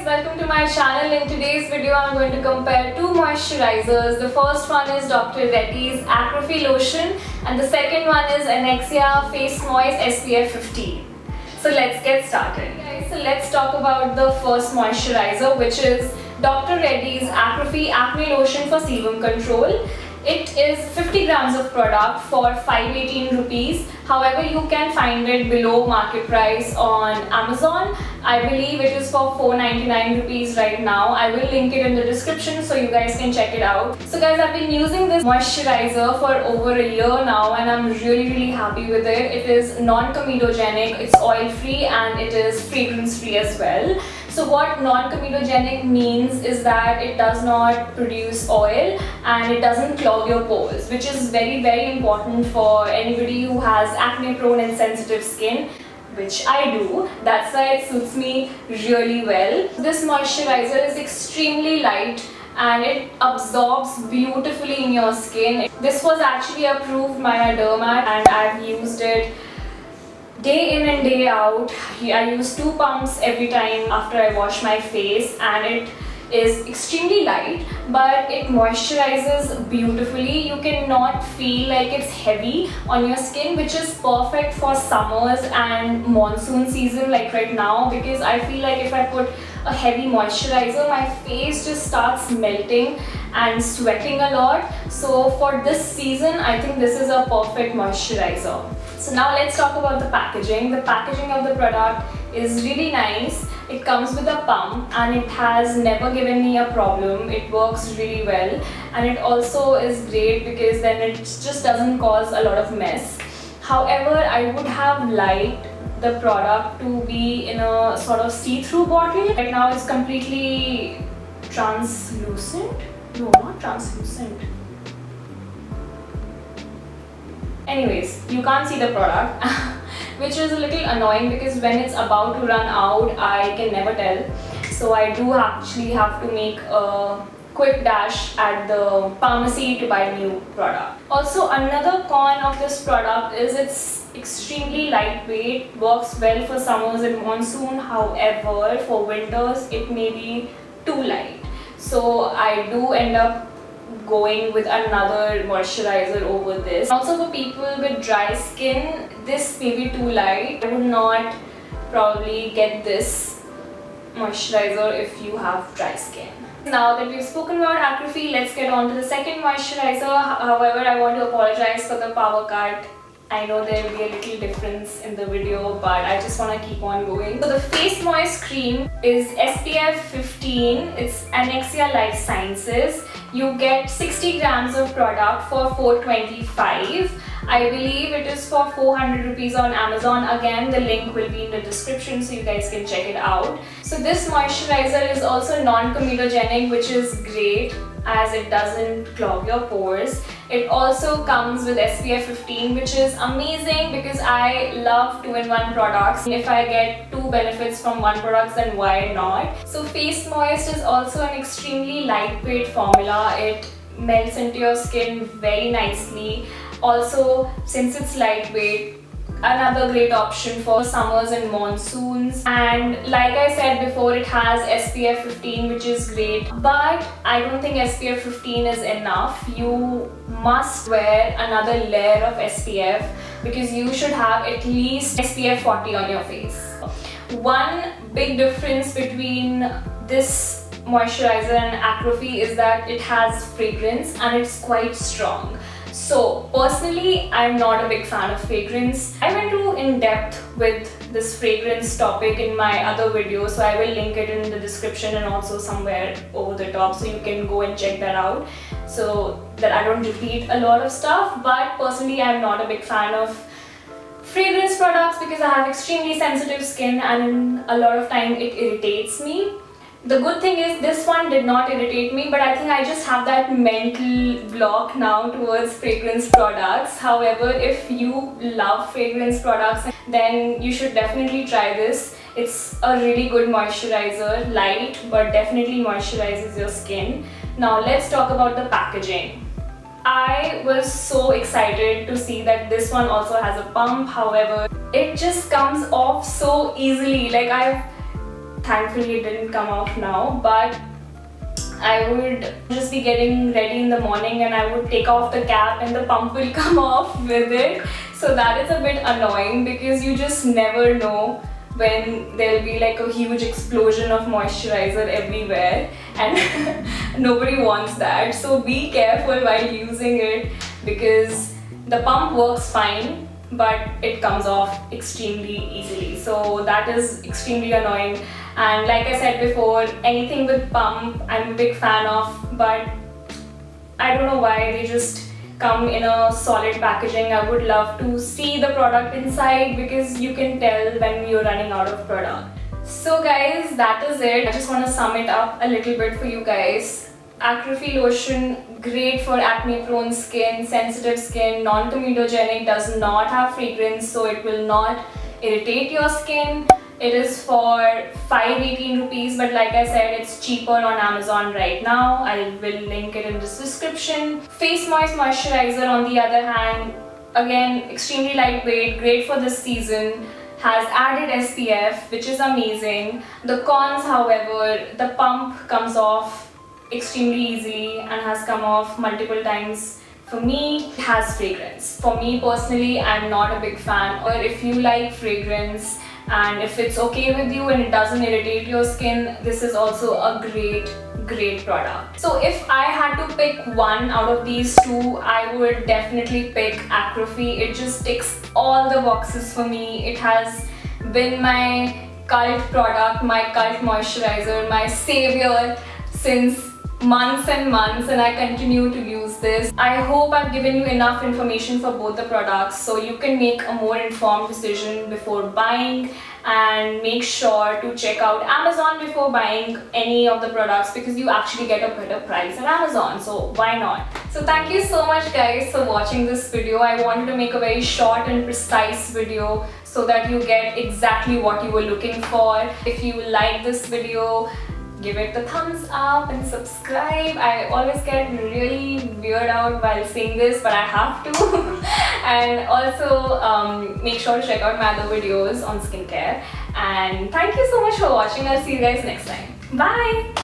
welcome to my channel. In today's video I'm going to compare two moisturizers. The first one is Dr. Reddy's Acrophy Lotion and the second one is Annexia Face Moist SPF 15. So let's get started. Guys, so let's talk about the first moisturizer, which is Dr. Reddy's Acrophy Acne Lotion for Sebum Control. It is 50 grams of product for 518 rupees. However, you can find it below market price on Amazon. I believe it is for 499 rupees right now. I will link it in the description so you guys can check it out. So guys, I've been using this moisturizer for over a year now and I'm really happy with it. It is non-comedogenic, it's oil free and it is fragrance free as well. So what non-comedogenic means is that it does not produce oil and it doesn't clog your pores, which is very important for anybody who has acne prone and sensitive skin, which I do. That's why it suits me really well. This moisturizer is extremely light and it absorbs beautifully in your skin. This was actually approved by my dermat and I've used it day in and day out. I use 2 pumps every time after I wash my face and it is extremely light but it moisturizes beautifully. You cannot feel like it's heavy on your skin, which is perfect for summers and monsoon season like right now, because I feel like if I put a heavy moisturizer my face just starts melting and sweating a lot. So for this season I think this is a perfect moisturizer. So now let's talk about the packaging. The packaging of the product is really nice. It comes with a pump and it has never given me a problem. It works really well and it also is great because then it just doesn't cause a lot of mess. However, I would have liked the product to be in a sort of see-through bottle. Right now it's completely translucent. No, not translucent. Anyways, you can't see the product, which is a little annoying because when it's about to run out, I can never tell. So I do actually have to make a quick dash at the pharmacy to buy new product. Also, another con of this product is it's extremely lightweight, works well for summers and monsoon. However, for winters, it may be too light. So I do end up going with another moisturizer over this. Also for people with dry skin, this may be too light. I would not probably get this moisturizer if you have dry skin. Now that we've spoken about Acrophy, let's get on to the second moisturizer. However, I want to apologize for the power cut. I know there will be a little difference in the video, but I just want to keep on going. So the Face Moist Cream is SPF 15. It's Annexia Life Sciences. You get 60 grams of product for 425. I believe it is for 400 rupees on Amazon. Again, the link will be in the description so you guys can check it out. So this moisturizer is also non-comedogenic, which is great as it doesn't clog your pores. It also comes with SPF 15, which is amazing because I love 2-in-1 products. If I get 2 benefits from one product, then why not? So Face Moist is also an extremely lightweight formula. It melts into your skin very nicely. Also, since it's lightweight, another great option for summers and monsoons. And like I said before, it has SPF 15, which is great, but I don't think SPF 15 is enough. You must wear another layer of SPF because you should have at least SPF 40 on your face. One big difference between this moisturizer and Acrophy is that it has fragrance and it's quite strong. So personally, I'm not a big fan of fragrance. I went too in depth with this fragrance topic in my other video, so I will link it in the description and also somewhere over the top so you can go and check that out so that I don't repeat a lot of stuff. But personally, I'm not a big fan of fragrance products because I have extremely sensitive skin and a lot of time it irritates me. The good thing is this one did not irritate me, but I think I just have that mental block now towards fragrance products. However, if you love fragrance products, then you should definitely try this. It's a really good moisturizer, light but definitely moisturizes your skin. Now let's talk about the packaging. I was so excited to see that this one also has a pump. However, it just comes off so easily. Like I've Thankfully it didn't come off now, but I would just be getting ready in the morning and I would take off the cap and the pump will come off with it. So that is a bit annoying because you just never know when there'll be like a huge explosion of moisturizer everywhere, and nobody wants that. So be careful while using it because the pump works fine, but it comes off extremely easily. So that is extremely annoying. And like I said before, anything with pump I'm a big fan of, but I don't know why they just come in a solid packaging. I would love to see the product inside because you can tell when you're running out of product. So guys, that is it. I just want to sum it up a little bit for you guys. Acrofi lotion, great for acne prone skin, sensitive skin, non-comedogenic, does not have fragrance, so it will not irritate your skin. It is for 518 rupees, but like I said, it's cheaper on Amazon right now. I will link it in this description. Face Moist Moisturizer on the other hand, again extremely lightweight, great for this season, has added SPF, which is amazing. The cons, however, the pump comes off extremely easily and has come off multiple times. For me, it has fragrance. For me personally, I'm not a big fan. Or if you like fragrance, and if it's okay with you and it doesn't irritate your skin, this is also a great product. So if I had to pick one out of these two, I would definitely pick Acrofi. It just ticks all the boxes for me. It has been my cult product, my cult moisturizer, my savior since months and months, and I continue to use this. I hope I've given you enough information for both the products so you can make a more informed decision before buying, and make sure to check out Amazon before buying any of the products because you actually get a better price on Amazon, so why not? So thank you so much guys for watching this video. I wanted to make a very short and precise video so that you get exactly what you were looking for. If you like this video, give it the thumbs up and subscribe. I always get really weird out while saying this, but I have to. And also make sure to check out my other videos on skincare. And thank you so much for watching. I'll see you guys next time. Bye!